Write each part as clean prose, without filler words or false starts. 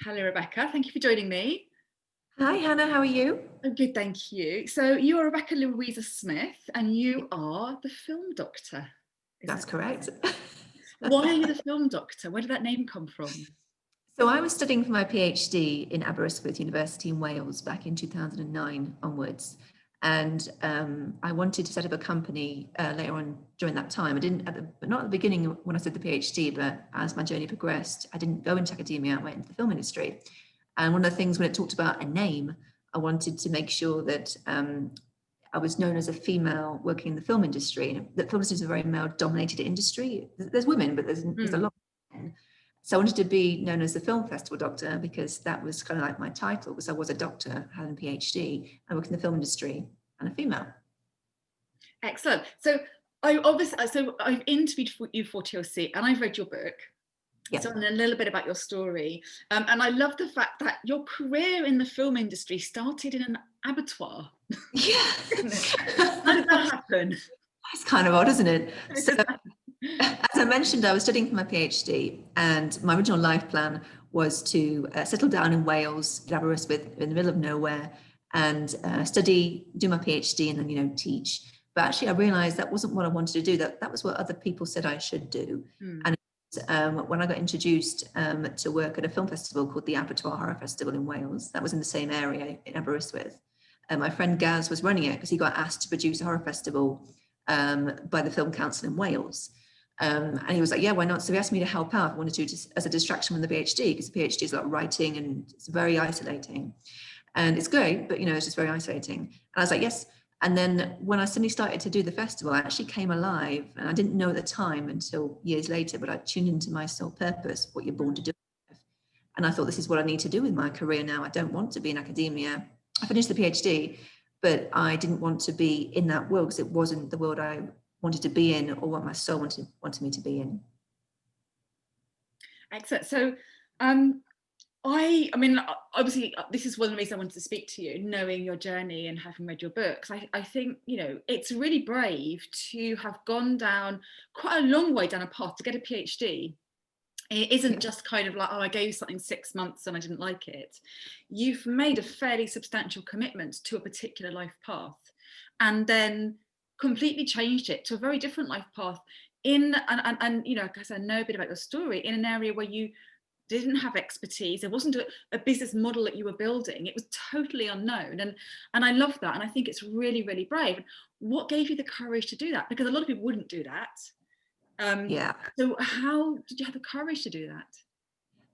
Hello, Rebecca. Thank you for joining me. Hi, Hannah. How are you? I'm good, thank you. So you are Rebekah Louisa Smith, and you are the film doctor. That's correct. Why are you the film doctor? Where did that name come from? So I was studying for my PhD in Aberystwyth University in Wales back in 2009 onwards. And I wanted to set up a company later on during that time. I didn't, not at the beginning when I did the PhD, but as my journey progressed, I didn't go into academia, I went into the film industry. And one of the things when it talked about a name, I wanted to make sure that I was known as a female working in the film industry. The film industry is a very male-dominated industry. There's women, but there's a lot of men. So I wanted to be known as the film festival doctor because that was kind of like my title, because I was a doctor, had a PhD, I work in the film industry, and a female. Excellent. So I've interviewed you for TLC, and I've read your book. Yeah. So I know a little bit about your story, and I love the fact that your career in the film industry started in an abattoir. Yeah. How did that happen? It's kind of odd, isn't it? So, as I mentioned, I was studying for my PhD, and my original life plan was to settle down in Wales, Aberystwyth, in the middle of nowhere, and do my PhD, and then teach. But actually, I realised that wasn't what I wanted to do. That was what other people said I should do. And when I got introduced to work at a film festival called the Aberystwyth Horror Festival in Wales, that was in the same area in Aberystwyth. My friend Gaz was running it because he got asked to produce a horror festival by the Film Council in Wales. And he was like, yeah, why not? So he asked me to help out. I wanted to just as a distraction from the PhD, because the PhD is like writing and it's very isolating. And it's great, but it's just very isolating. And I was like, yes. And then when I suddenly started to do the festival, I actually came alive. And I didn't know at the time until years later, but I tuned into my soul purpose, what you're born to do. And I thought, this is what I need to do with my career now. I don't want to be in academia. I finished the PhD, but I didn't want to be in that world because it wasn't the world I wanted to be in or what my soul wanted me to be in. Excellent. So I mean, obviously, this is one of the reasons I wanted to speak to you, knowing your journey and having read your books. I think, it's really brave to have gone down quite a long way down a path to get a PhD. It isn't just kind of like, oh, I gave something 6 months and I didn't like it. You've made a fairly substantial commitment to a particular life path and then completely changed it to a very different life path because I know a bit about your story, in an area where you didn't have expertise. There wasn't a business model that you were building. It was totally unknown. And I love that. And I think it's really, really brave. What gave you the courage to do that? Because a lot of people wouldn't do that. So how did you have the courage to do that?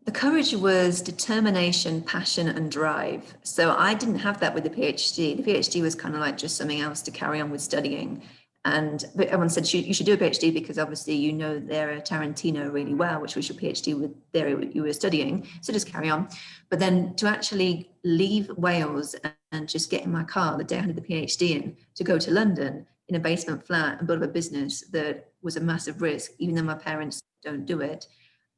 The courage was determination, passion, and drive. So I didn't have that with the PhD. The PhD was kind of like just something else to carry on with studying. But everyone said you should do a PhD because obviously they're Tarantino really well, which was your PhD with there you were studying. So just carry on. But then to actually leave Wales and just get in my car the day I had the PhD in to go to London in a basement flat and build up a business that was a massive risk, even though my parents don't do it.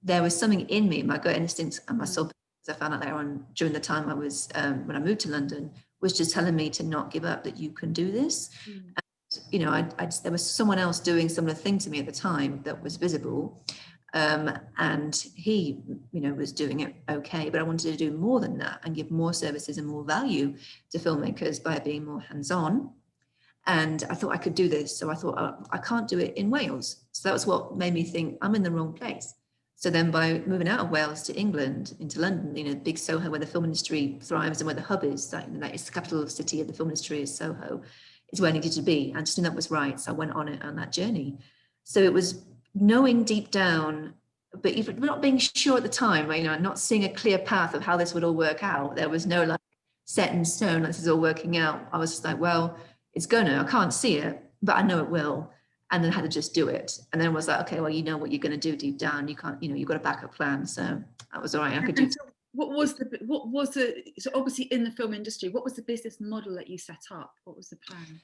There was something in me, my gut instinct and my soul, as I found out later on during the time I was when I moved to London, was just telling me to not give up, that you can do this. There was someone else doing similar thing to me at the time that was visible, and he, was doing it okay, but I wanted to do more than that and give more services and more value to filmmakers by being more hands-on. And I thought I could do this. So I thought, I can't do it in Wales. So that was what made me think I'm in the wrong place. So then by moving out of Wales to England, into London, big Soho, where the film industry thrives and where the hub is, that is the capital city of the film industry is Soho, is where I needed to be. I just knew that was right. So I went on that journey. So it was knowing deep down, but even not being sure at the time, not seeing a clear path of how this would all work out. There was no like set in stone, like this is all working out. I was just like, well, it's I can't see it, but I know it will. And then I had to just do it. And then it was like, okay, well, you know what you're going to do deep down. You can't, you've got a backup plan. So that was all right. I could do it. So obviously in the film industry, what was the business model that you set up? What was the plan?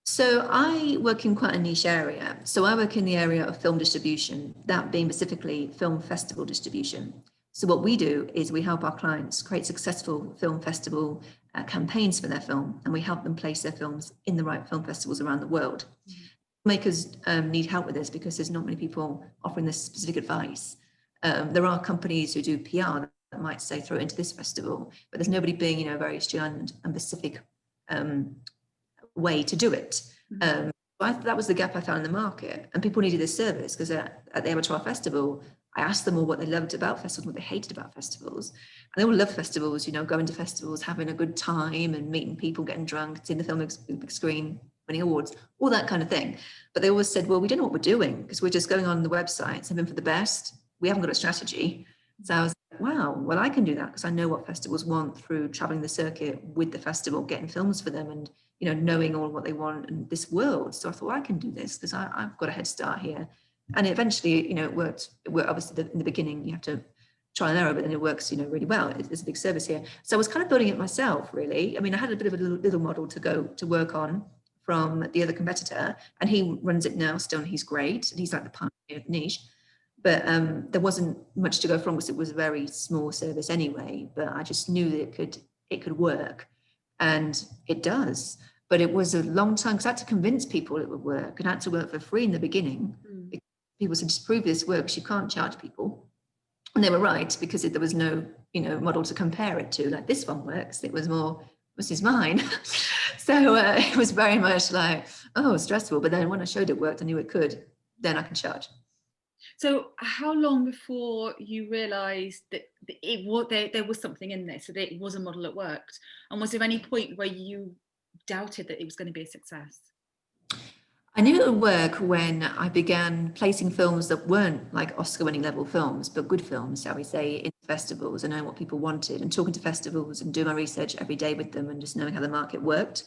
So I work in quite a niche area. So I work in the area of film distribution, that being specifically film festival distribution. So what we do is we help our clients create successful film festival campaigns for their film, and we help them place their films in the right film festivals around the world. Makers need help with this because there's not many people offering this specific advice. There are companies who do PR that might say throw it into this festival, but there's nobody being, very stringent and specific way to do it. That was the gap I found in the market, and people needed this service because at the Aberystwyth Festival, I asked them all what they loved about festivals, what they hated about festivals, and they all love festivals. Going to festivals, having a good time, and meeting people, getting drunk, seeing the film on the big screen, winning awards, all that kind of thing. But they always said, "Well, we don't know what we're doing because we're just going on the websites, hoping for the best. We haven't got a strategy." So I was like, "Wow, well, I can do that because I know what festivals want through traveling the circuit with the festival, getting films for them, and knowing all what they want in this world." So I thought, I can do this because I've got a head start here. And eventually, it worked. It worked. Obviously, in the beginning, you have to try and error, but then it works, really well. It's a big service here. So I was kind of building it myself, really. I mean, I had a bit of a little model to work on from the other competitor, and he runs it now still, and he's great. And he's like the pioneer of the niche. But there wasn't much to go from because it was a very small service anyway. But I just knew that it could work, and it does. But it was a long time because I had to convince people it would work, and I had to work for free in the beginning. People said, "Just prove this works. You can't charge people," and they were right because there was no, model to compare it to. Like, this one works. It was more, "This is mine." So it was very much like, oh, stressful. But then when I showed it worked, I knew it could. Then I can charge. So how long before you realised that there was something in this, that it was a model that worked? And was there any point where you doubted that it was going to be a success? I knew it would work when I began placing films that weren't like Oscar-winning level films, but good films, shall we say, in festivals, and knowing what people wanted, and talking to festivals and doing my research every day with them, and just knowing how the market worked.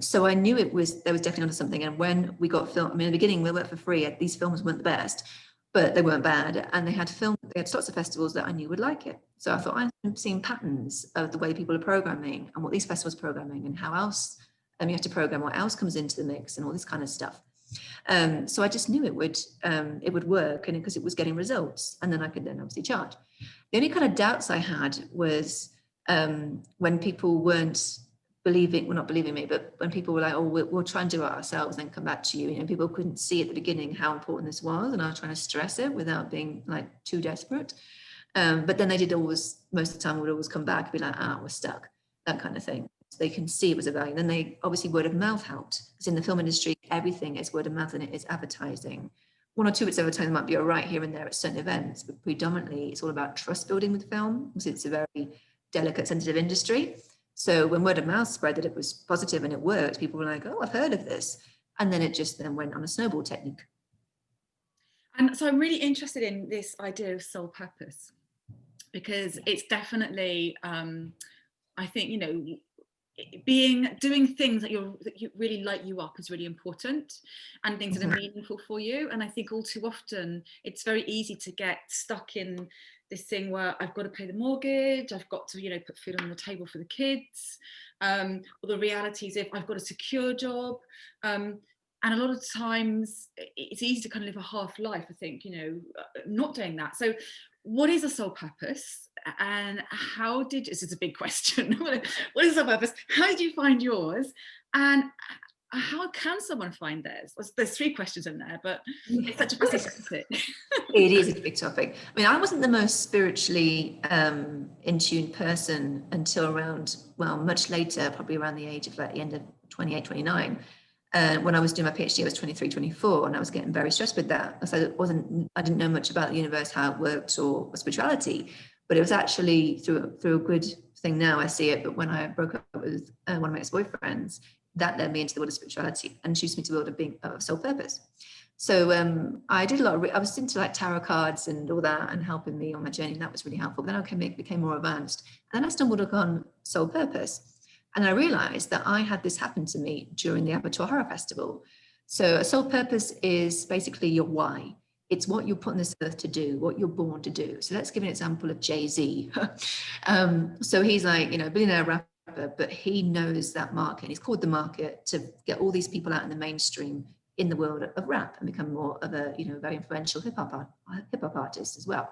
So I knew there was definitely onto something. And when we got film, in the beginning we worked for free. These films weren't the best, but they weren't bad, and they had lots of festivals that I knew would like it. So I thought, I'm seeing patterns of the way people are programming and what these festivals are programming, and how else you have to program what else comes into the mix, and all this kind of stuff. So I just knew it would work, and because it was getting results, and then I could obviously charge. The only kind of doubts I had was when people weren't not believing me, but when people were like, "Oh, we'll try and do it ourselves, then come back to you." People couldn't see at the beginning how important this was, and I was trying to stress it without being like too desperate. But then they did always, most of the time, would always come back and be like, "We're stuck," that kind of thing. So they can see it was a value. And then they obviously word of mouth helped, because in the film industry, everything is word of mouth and it is advertising. One or two bits of advertising might be all right here and there at certain events, but predominantly it's all about trust building with film, because it's a very delicate, sensitive industry. So when word of mouth spread that it was positive and it worked, people were like, "Oh, I've heard of this." And then it just then went on a snowball technique. And so I'm really interested in this idea of sole purpose, because it's definitely, I think, doing things that you really light you up is really important, and things that are meaningful for you. And I think all too often it's very easy to get stuck in this thing where I've got to pay the mortgage, I've got to put food on the table for the kids, or the reality is if I've got a secure job, and a lot of times it's easy to kind of live a half life, I think, not doing that. So what is a sole purpose, and this is a big question. What is a sole purpose? How did you find yours? And how can someone find theirs? There's 3 questions in there, but it's such a fascinating topic. It is a big topic. I mean, I wasn't the most spiritually in tune person until around, much later, probably around the age of the end of 28, 29. When I was doing my PhD, I was 23, 24, and I was getting very stressed with that. So I didn't know much about the universe, how it worked, or spirituality. But it was actually through a good thing now, I see it. But when I broke up with one of my ex-boyfriends, that led me into the world of spirituality and introduced me to the world of soul purpose. So I did a lot I was into like tarot cards and all that, and helping me on my journey, and that was really helpful. But then I became more advanced, and then I stumbled upon soul purpose. And I realized that I had this happen to me during the Aberystwyth Festival. So a soul purpose is basically your why. It's what you're put on this earth to do, what you're born to do. So let's give an example of Jay-Z. So he's like, billionaire rapper, but he knows that market. He's called the market to get all these people out in the mainstream in the world of rap and become more of a, very influential hip hop artist as well.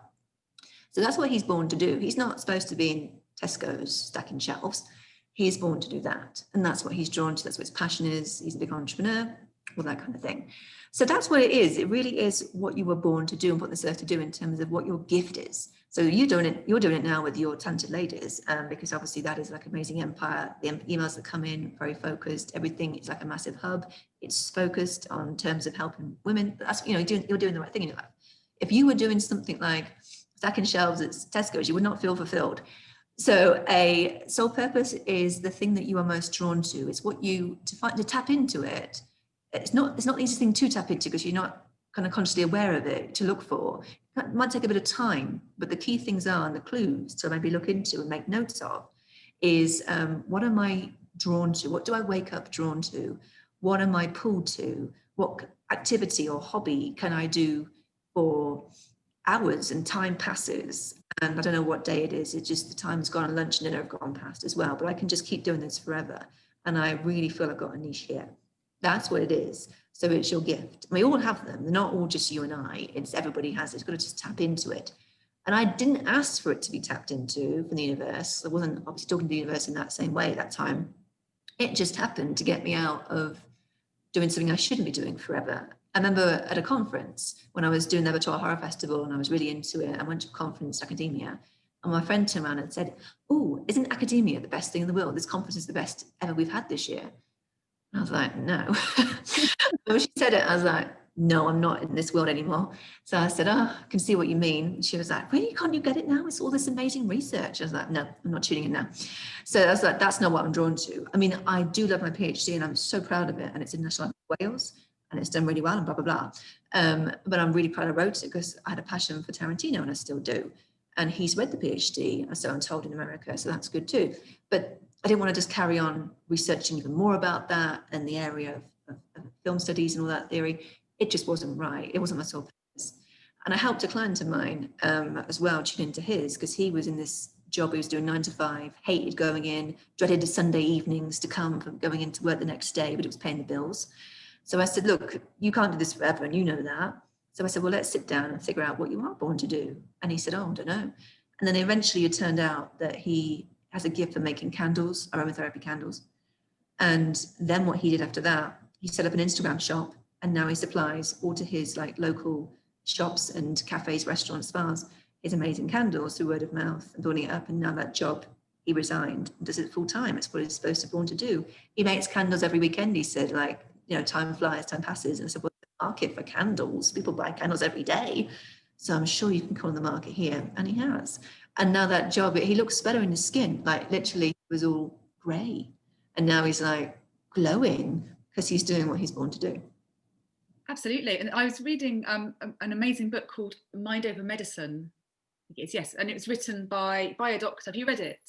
So that's what he's born to do. He's not supposed to be in Tesco's stacking shelves. He's born to do that. And that's what he's drawn to. That's what his passion is. He's a big entrepreneur, all that kind of thing. So that's what it is. It really is what you were born to do and put on this earth to do in terms of what your gift is. So you're doing it now with your talented ladies, because obviously that is like an amazing empire. The emails that come in, very focused, everything is like a massive hub. It's focused on terms of helping women. That's, you're doing the right thing in your life. If you were doing something like stacking shelves at Tesco's, you would not feel fulfilled. So a soul purpose is the thing that you are most drawn to. It's what to tap into it. It's not the easiest thing to tap into because you're not kind of consciously aware of it to look for. It might take a bit of time, but the key things are, and the clues to maybe look into and make notes of, is what am I drawn to? What do I wake up drawn to? What am I pulled to? What activity or hobby can I do for hours and time passes? And I don't know what day it is. It's just the time's gone and lunch and dinner have gone past as well. But I can just keep doing this forever. And I really feel I've got a niche here. That's what it is. So it's your gift. We all have them. They're not all just you and I. It's everybody has it. It's got to just tap into it. And I didn't ask for it to be tapped into from the universe. I wasn't obviously talking to the universe in that same way at that time. It just happened to get me out of doing something I shouldn't be doing forever. I remember at a conference when I was doing the Aberystwyth Horror Festival and I was really into it. I went to a conference, academia, and my friend turned around and said, "Oh, isn't academia the best thing in the world? This conference is the best ever we've had this year." And I was like, "No." When she said it, I was like, "No, I'm not in this world anymore." So I said, "Oh, I can see what you mean." And she was like, "Really? Can't you get it now? It's all this amazing research." I was like, "No, I'm not tuning in now." So I was like, that's not what I'm drawn to. I mean, I do love my PhD and I'm so proud of it. And it's in National Wales and it's done really well and blah, blah, blah. But I'm really proud I wrote it because I had a passion for Tarantino and I still do. And he's read the PhD, so I'm told, in America. So that's good too. But I didn't want to just carry on researching even more about that and the area of film studies and all that theory. It just wasn't right. It wasn't my sole purpose. And I helped a client of mine as well tune into his, because he was in this job. He was doing 9 to 5, hated going in, dreaded the Sunday evenings to come from going into work the next day, but it was paying the bills. So I said, "Look, you can't do this forever, and you know that." So I said, "Well, let's sit down and figure out what you are born to do." And he said, "Oh, I don't know." And then eventually it turned out that he has a gift for making candles, aromatherapy candles. And then what he did after that, he set up an Instagram shop, and now he supplies all to his like local shops and cafes, restaurants, spas, his amazing candles through word of mouth and building it up. And now that job, he resigned and does it full time. It's what he's supposed to be born to do. He makes candles every weekend. He said, like, time flies, time passes. And I said, "Well, the market for candles, people buy candles every day. So I'm sure you can call on the market here." And he has. And now that job, he looks better in his skin. Like literally, he was all grey. And now he's like glowing because he's doing what he's born to do. Absolutely. And I was reading an amazing book called Mind Over Medicine. Yes, and it was written by a doctor. Have you read it?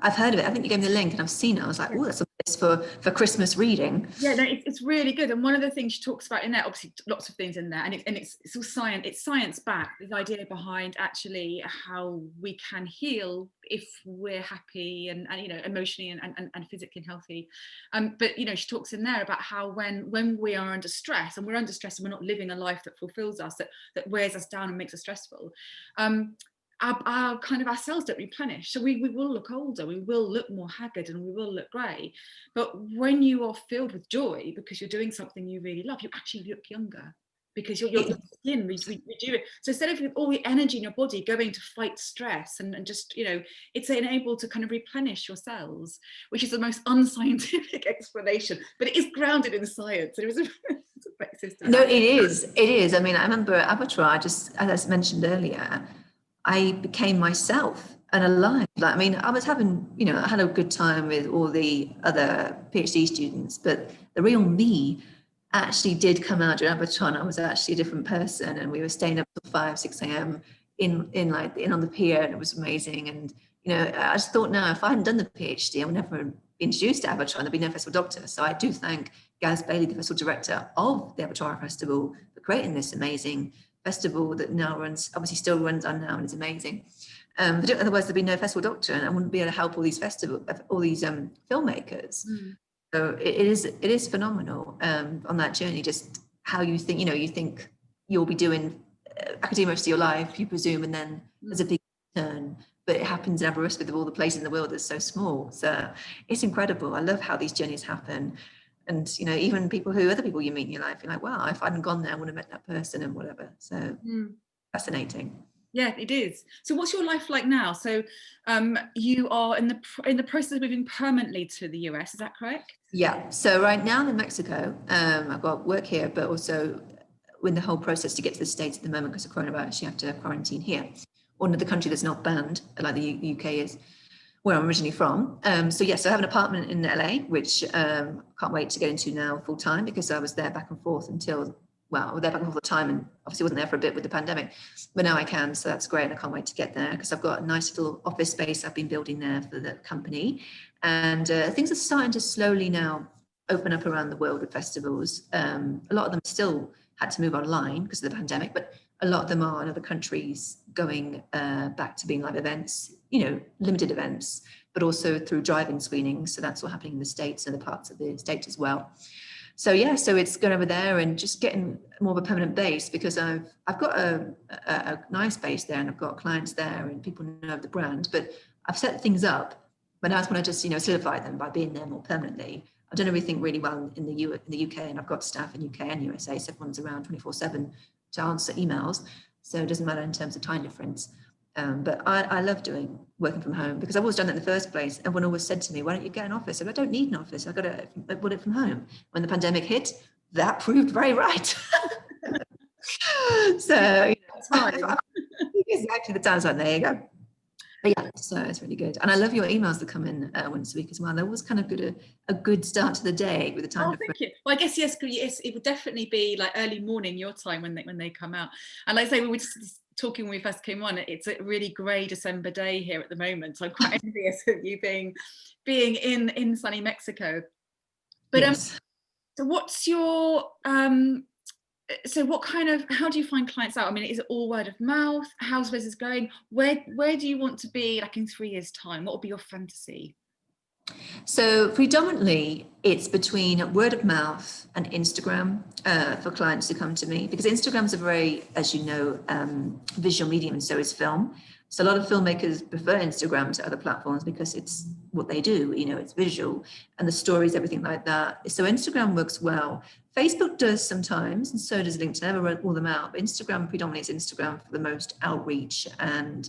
I've heard of it. I think you gave me the link and I've seen it. I was like, "Oh, that's a place for Christmas reading." Yeah, no, it's really good. And one of the things she talks about in there, obviously lots of things in there, and it's all science. It's science backed. The idea behind actually how we can heal if we're happy and emotionally and physically healthy. But she talks in there about how when we are under stress, and we're under stress and we're not living a life that fulfills us, that wears us down and makes us stressful. Our kind of our cells don't replenish, so we will look older, we will look more haggard, and we will look grey. But when you are filled with joy because you're doing something you really love, you actually look younger because your skin rejuvenates. So instead of all the energy in your body going to fight stress and just it's enabled to kind of replenish your cells, which is the most unscientific explanation, but it is grounded in science. And it was a great system. No, it is. I mean, I remember at Aberystwyth, just as I mentioned earlier, I became myself and alive. Like, I mean, I was having, I had a good time with all the other PhD students, but the real me actually did come out during Aberystwyth. I was actually a different person, and we were staying up till 5, 6 a.m. in on the pier, and it was amazing. And I just thought, now if I hadn't done the PhD, I would never be introduced to Aberystwyth. There'd be no festival doctor. So I do thank Gaz Bailey, the festival director of the Aberystwyth Festival, for creating this amazing festival that now runs, obviously still runs on now, and is amazing. But otherwise there'd be no festival doctor, and I wouldn't be able to help all these filmmakers. So it is phenomenal on that journey, just how you think, you think you'll be doing academia rest of your life, you presume, and then there's a big turn. But it happens in Aberystwyth, of all the places in the world, that's so small. So it's incredible. I love how these journeys happen. And, even other people you meet in your life, you're like, wow, if I hadn't gone there, I wouldn't have met that person and whatever. So fascinating. Yeah, it is. So what's your life like now? So you are in the process of moving permanently to the US, is that correct? Yeah. So right now I'm in Mexico. I've got work here, but also in the whole process to get to the States at the moment because of coronavirus, you have to quarantine here. Or another country that's not banned, like the UK is, where I'm originally from. So yes, I have an apartment in LA, which can't wait to get into now full time because I was there back and forth until, well, I was there back and forth all the time and obviously wasn't there for a bit with the pandemic, but now I can, so that's great. And I can't wait to get there because I've got a nice little office space I've been building there for the company. And things are starting to slowly now open up around the world with festivals. A lot of them still had to move online because of the pandemic, but a lot of them are in other countries going back to being live events, you know, limited events, but also through drive-in screenings. So that's what's happening in the States and other parts of the States as well. So yeah, so it's going over there and just getting more of a permanent base because I've got a nice base there and I've got clients there and people know the brand, but I've set things up, but now I want to just, you know, solidify them by being there more permanently. I've done everything really well in the UK, and I've got staff in UK and USA, so everyone's around 24/7 to answer emails. So it doesn't matter in terms of time difference. But I love working from home because I've always done that in the first place. Everyone always said to me, why don't you get an office? I said, I don't need an office. I got to put it from home. When the pandemic hit, that proved very right. So, you know, exactly the time's like, there you go. But yeah, so it's really good. And I love your emails that come in once a week as well. They're always kind of a good start to the day with the time. Oh, thank you. Well, I guess yes, it would definitely be like early morning your time when they come out. And like I say, we were just talking when we first came on. It's a really grey December day here at the moment. So I'm quite envious of you being in sunny Mexico. But yes. So what's your so what kind of, how do you find clients out? I mean, is it all word of mouth? How's business going? Where do you want to be like in 3 years' time? What would be your fantasy? So predominantly it's between word of mouth and Instagram for clients to come to me because Instagram's a very, as you know, visual medium and so is film. So a lot of filmmakers prefer Instagram to other platforms because it's what they do, you know, it's visual and the stories, everything like that. So Instagram works well. Facebook does sometimes, and so does LinkedIn. I never rule them out, but Instagram predominantly is Instagram for the most outreach and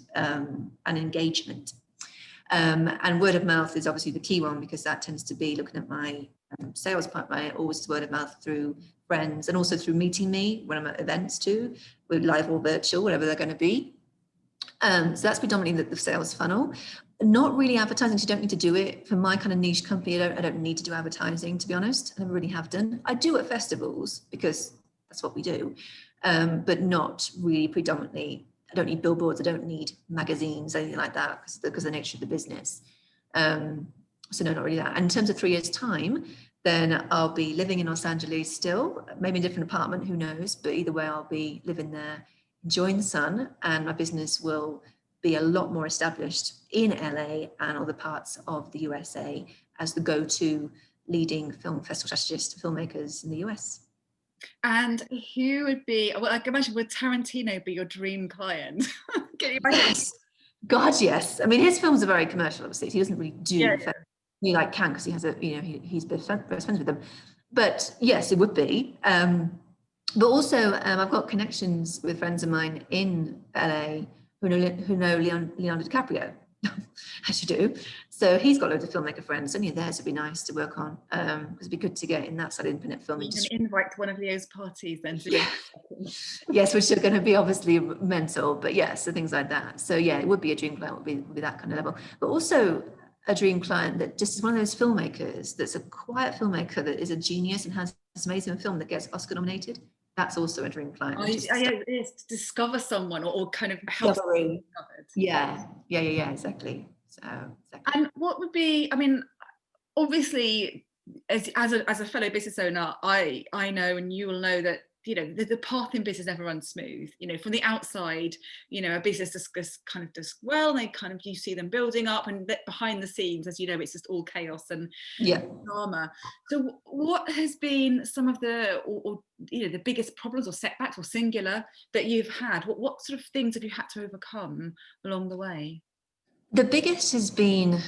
engagement. And word of mouth is obviously the key one because that tends to be looking at my sales pipeline, always word of mouth through friends and also through meeting me when I'm at events too, with live or virtual, whatever they're going to be. So that's predominantly the sales funnel. Not really advertising, so you don't need to do it. For my kind of niche company, I don't need to do advertising, to be honest. I never really have done. I do at festivals because that's what we do, but not really predominantly. I don't need billboards, I don't need magazines, anything like that, because of the nature of the business. So no, not really that. And in terms of 3 years' time, then I'll be living in Los Angeles still, maybe in a different apartment, who knows, but either way, I'll be living there, enjoying the sun, and my business will be a lot more established in LA and other parts of the USA as the go-to leading film festival strategist filmmakers in the US. And who would be, well, I can imagine, would Tarantino be your dream client? Can you imagine? Yes. God, yes. I mean, his films are very commercial, obviously. He doesn't really do he like can because he has he's best friends with them. But yes, it would be. But also, I've got connections with friends of mine in LA who know Leonardo DiCaprio, as you do. So he's got loads of filmmaker friends. Any of theirs would be nice to work on because it'd be good to get in that side of independent film industry. An invite to one of Leo's parties then. Yes, which are going to be obviously mental, but yes, so things like that. So yeah, it would be a dream client, would be that kind of level. But also a dream client that just is one of those filmmakers that's a quiet filmmaker that is a genius and has this amazing film that gets Oscar nominated. That's also a dream client. It's to discover someone or kind of help discovery. Yeah, exactly. So exactly. And what would be, I mean, obviously, as a fellow business owner, I know, and you will know that, you know, the path in business never runs smooth. You know, from the outside, you know, a business just kind of does well. They kind of, you see them building up, and behind the scenes, as you know, it's just all chaos and drama. So, what has been some of the, or you know, the biggest problems or setbacks or singular that you've had? What sort of things have you had to overcome along the way? The biggest has been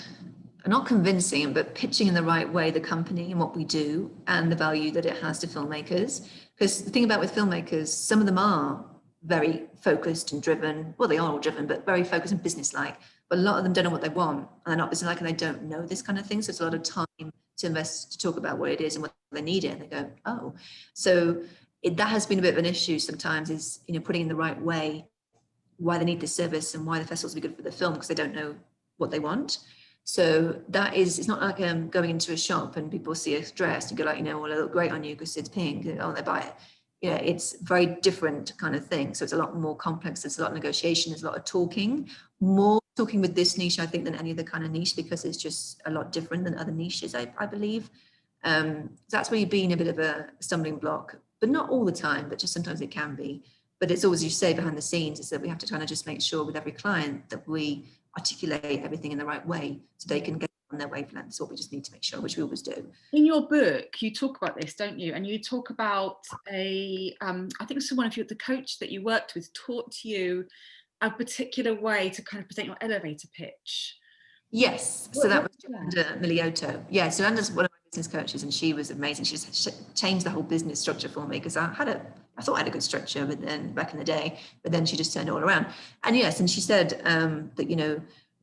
not convincing, but pitching in the right way the company and what we do and the value that it has to filmmakers. Because the thing about with filmmakers, some of them are very focused and driven. Well, they are all driven, but very focused and business-like. But a lot of them don't know what they want, and they're not business-like, and they don't know this kind of thing. So it's a lot of time to invest to talk about what it is and what they need it, and they go, oh. So that has been a bit of an issue sometimes, is, you know, putting in the right way why they need this service and why the festivals will be good for the film, because they don't know what they want. So that is, it's not like going into a shop and people see a dress and go like, you know, well, it look great on you because it's pink, oh, they buy it. You know, it's very different kind of thing. So it's a lot more complex. There's a lot of negotiation. There's a lot of talking, more talking with this niche, I think, than any other kind of niche, because it's just a lot different than other niches, I believe. So that's where you've been a bit of a stumbling block, but not all the time, but just sometimes it can be. But it's always, you say, behind the scenes, is that we have to kind of just make sure with every client that we articulate everything in the right way so they can get on their wavelength. So what we just need to make sure, which we always do. In your book, you talk about this, don't you? And you talk about I think it's one of the coach that you worked with taught you a particular way to kind of present your elevator pitch. Yes, so that was Yolanda Miliotto. Yeah, so Yolanda's one of my business coaches, and she was amazing. She just changed the whole business structure for me, because I thought I had a good structure, but then back in the day, but then she just turned it all around. And yes, and she said that, you know,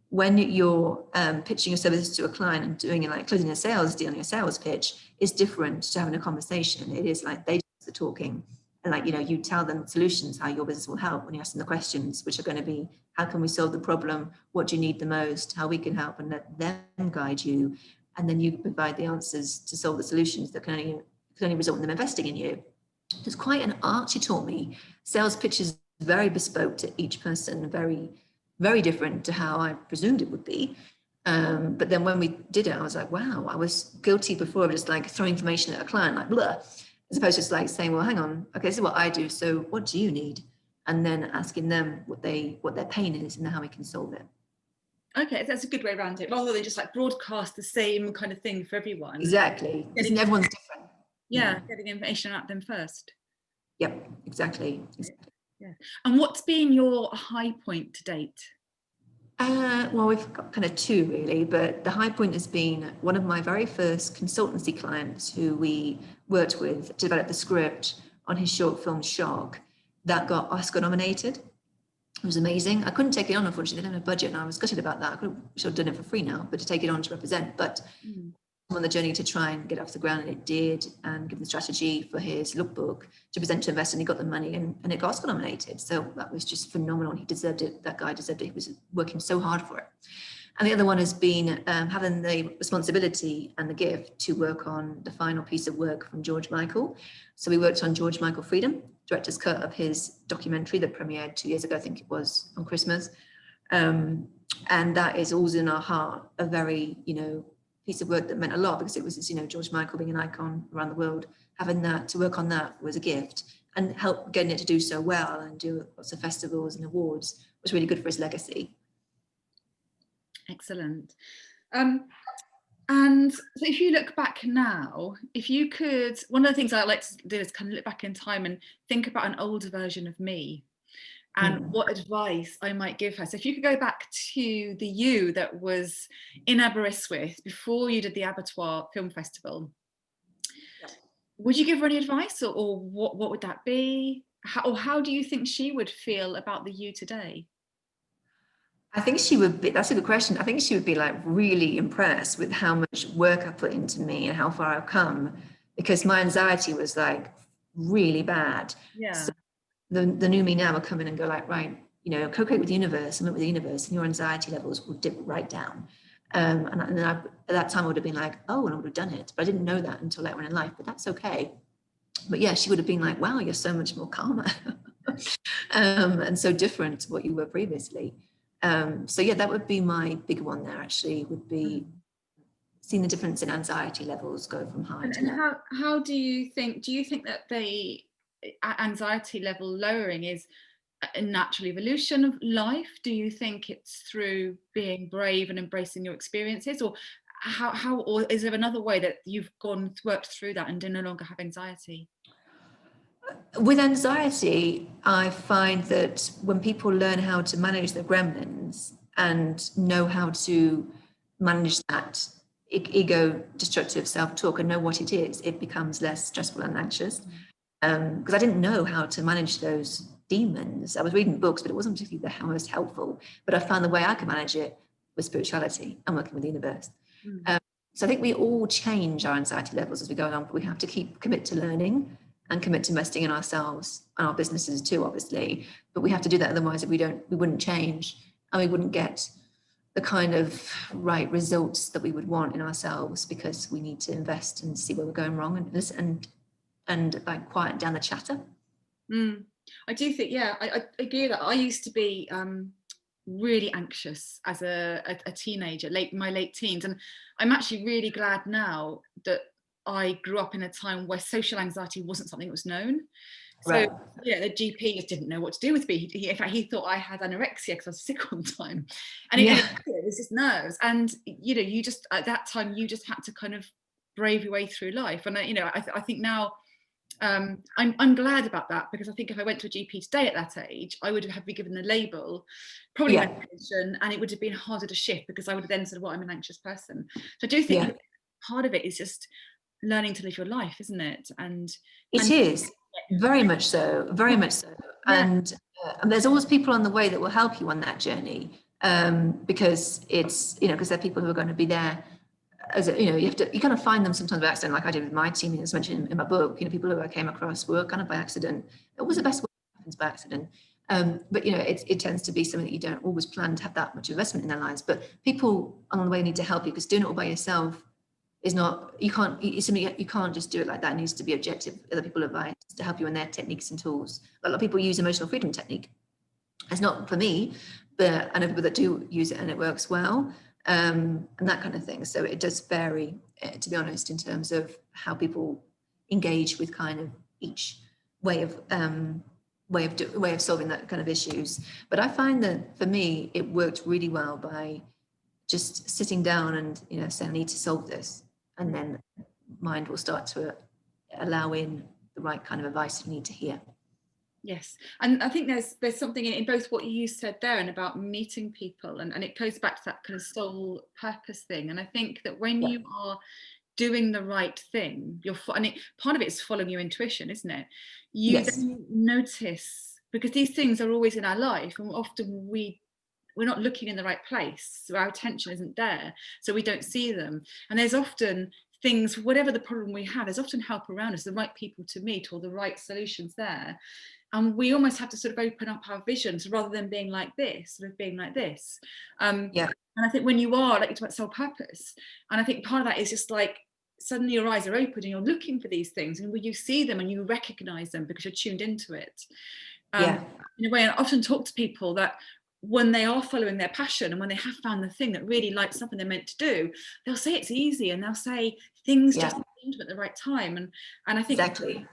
when you're pitching your services to a client and doing it, like closing a sales deal, a sales pitch, is different to having a conversation. It is like they do the talking, and like, you know, you tell them solutions, how your business will help when you ask them the questions, which are going to be, how can we solve the problem? What do you need the most? How we can help, and let them guide you. And then you provide the answers to solve the solutions that can only result in them investing in you. There's quite an art, she taught me. Sales pitches very bespoke to each person, very, very different to how I presumed it would be. But then when we did it, I was like, wow, I was guilty before of just like throwing information at a client, like blah, as opposed to just like saying, well, hang on, okay, this is what I do, so what do you need? And then asking them what their pain is and how we can solve it. Okay, that's a good way around it, rather than just like broadcast the same kind of thing for everyone. Exactly, because everyone's different. Yeah, getting information out them first. Yep, exactly. Yeah. And what's been your high point to date? Well, we've got kind of two really, but the high point has been one of my very first consultancy clients who we worked with to develop the script on his short film Shark that got Oscar nominated. It was amazing. I couldn't take it on, unfortunately. They didn't have a budget, and I was gutted about that. I could have done it for free now, but to take it on to represent. But on the journey to try and get off the ground, and it did, and give the strategy for his lookbook to present to investors, and he got the money, and it got Oscar nominated. So that was just phenomenal. He deserved it. That guy deserved it. He was working so hard for it. And the other one has been having the responsibility and the gift to work on the final piece of work from George Michael. So we worked on George Michael Freedom, director's cut of his documentary that premiered 2 years ago, I think it was, on Christmas. And that is always in our heart, a very, you know, piece of work that meant a lot, because it was, you know, George Michael being an icon around the world. Having that, to work on that was a gift, and help getting it to do so well and do lots of festivals and awards was really good for his legacy. Excellent. And so if you look back now, if you could, one of the things I like to do is kind of look back in time and think about an older version of me and what advice I might give her. So if you could go back to the you that was in Aberystwyth before you did the Aberystwyth Film Festival, would you give her any advice, or what would that be? How do you think she would feel about the you today? I think she would be, that's a good question. I think she would be like really impressed with how much work I put into me and how far I've come, because my anxiety was like really bad. Yeah. So the new me now will come in and go like, right, you know, co-create with the universe and look with the universe, and your anxiety levels will dip right down. And then at that time I would have been like, oh, and I would have done it. But I didn't know that until later on in life, but that's okay. But yeah, she would have been like, wow, you're so much more calmer and so different to what you were previously. So yeah, that would be my big one there, actually, would be seeing the difference in anxiety levels go from high to low. How do you think that the anxiety level lowering is a natural evolution of life? Do you think it's through being brave and embracing your experiences, or or is there another way that you've worked through that and do no longer have anxiety? With anxiety, I find that when people learn how to manage their gremlins and know how to manage that ego destructive self-talk and know what it is, it becomes less stressful and anxious. Because I didn't know how to manage those demons. I was reading books, but it wasn't particularly the most helpful. But I found the way I could manage it was spirituality and working with the universe. So I think we all change our anxiety levels as we go along, but we have to commit to learning and commit to investing in ourselves and our businesses too, obviously. But we have to do that, otherwise we wouldn't change, and we wouldn't get the kind of right results that we would want in ourselves, because we need to invest and see where we're going wrong and listen and like quiet down the chatter. I do think, I agree that I used to be really anxious as a teenager, my late teens, and I'm actually really glad now that I grew up in a time where social anxiety wasn't something that was known. So right. The GP just didn't know what to do with me. In fact, he thought I had anorexia because I was sick all the time, and it was just nerves. And you just at that time you just had to kind of brave your way through life. And I think now I'm glad about that, because I think if I went to a GP today at that age, I would have been given the label, probably medication, and it would have been harder to shift, because I would have then said, well, I'm an anxious person. So I do think part of it is just learning to live your life, isn't it? And it is very much so, very much so. And there's always people on the way that will help you on that journey, because it's because there are people who are going to be there. You kind of find them sometimes by accident, like I did with my team, as mentioned in my book. People who I came across were kind of by accident. It was the best way it happens by accident. But it tends to be something that you don't always plan to have that much investment in their lives. But people along the way need to help you, because doing it all by yourself is not, you can't just do it like that. It needs to be objective. Other people advise to help you in their techniques and tools. A lot of people use emotional freedom technique. It's not for me, but I know people that do use it and it works well. And that kind of thing. So it does vary, to be honest, in terms of how people engage with kind of each way of solving that kind of issues. But I find that for me, it worked really well by just sitting down and saying, I need to solve this, and then mind will start to allow in the right kind of advice you need to hear. Yes, and I think there's something in both what you said there and about meeting people, and it goes back to that kind of soul purpose thing. And I think that when you are doing the right thing, part of it is following your intuition, isn't it? You then notice, because these things are always in our life, and often we're not looking in the right place, so our attention isn't there, so we don't see them. And there's often things, whatever the problem we have, there's often help around us, the right people to meet, or the right solutions there. And we almost have to sort of open up our visions, rather than being like this, sort of being like this. And I think when you are, like, it's about soul purpose, and I think part of that is just like suddenly your eyes are open and you're looking for these things, and when you see them and you recognize them because you're tuned into it. In a way, I often talk to people that when they are following their passion, and when they have found the thing that really lights up and they're meant to do, they'll say it's easy, and they'll say things just came to them at the right time. And I think it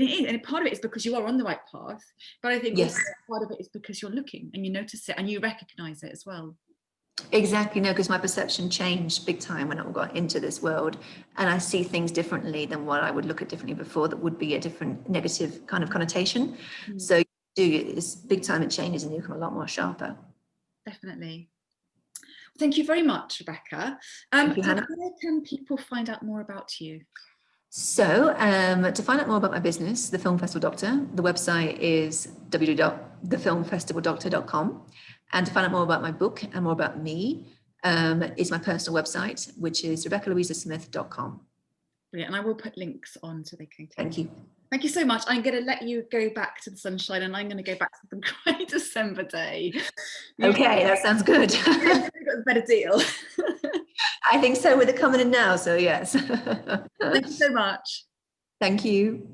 is, and part of it is because you are on the right path, but I think also part of it is because you're looking and you notice it and you recognize it as well. Exactly, no, because my perception changed big time when I got into this world, and I see things differently than what I would look at differently before, that would be a different negative kind of connotation. So it's big time, it changes, and you become a lot more sharper. Definitely. Thank you very much, Rebekah. Thank you, Hannah. Where can people find out more about you? So to find out more about my business, The Film Festival Doctor, the website is www.thefilmfestivaldoctor.com. And to find out more about my book and more about me is my personal website, which is RebekahLouisaSmith.com. Brilliant. And I will put links on so they can. Thank you. Thank you so much. I'm going to let you go back to the sunshine, and I'm going to go back to the great December day. Okay, that sounds good. You've got a better deal. I think so, with it coming in now, so yes. Thank you so much. Thank you.